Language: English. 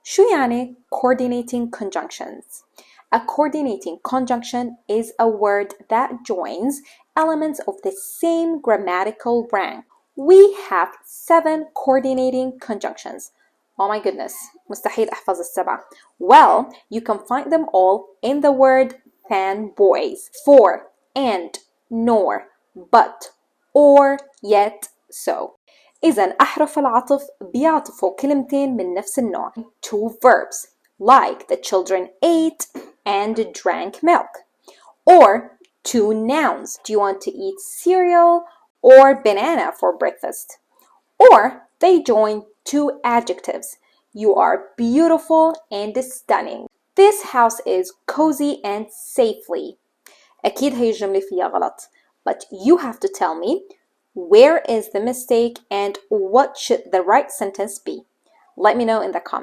شو يعني coordinating conjunctions? A coordinating conjunction is a word that joins elements of the same grammatical rank. We have 7 coordinating conjunctions. Oh my goodness, مستحيل أحفظ السبعة. Well, you can find them all in the word fanboys. For, and, nor, but, or, yet, so. إذن أحرف العطف بيعطفوا كلمتين من نفس النوع. 2 verbs, like the children ate and drank milk. Or 2 nouns, do you want to eat cereal or banana for breakfast? Or they join 2 adjectives, you are beautiful and stunning. This house is cozy and safely. أكيد هي الجملة فيها غلط, but you have to tell me where is the mistake and what should the right sentence be. Let me know in the comments.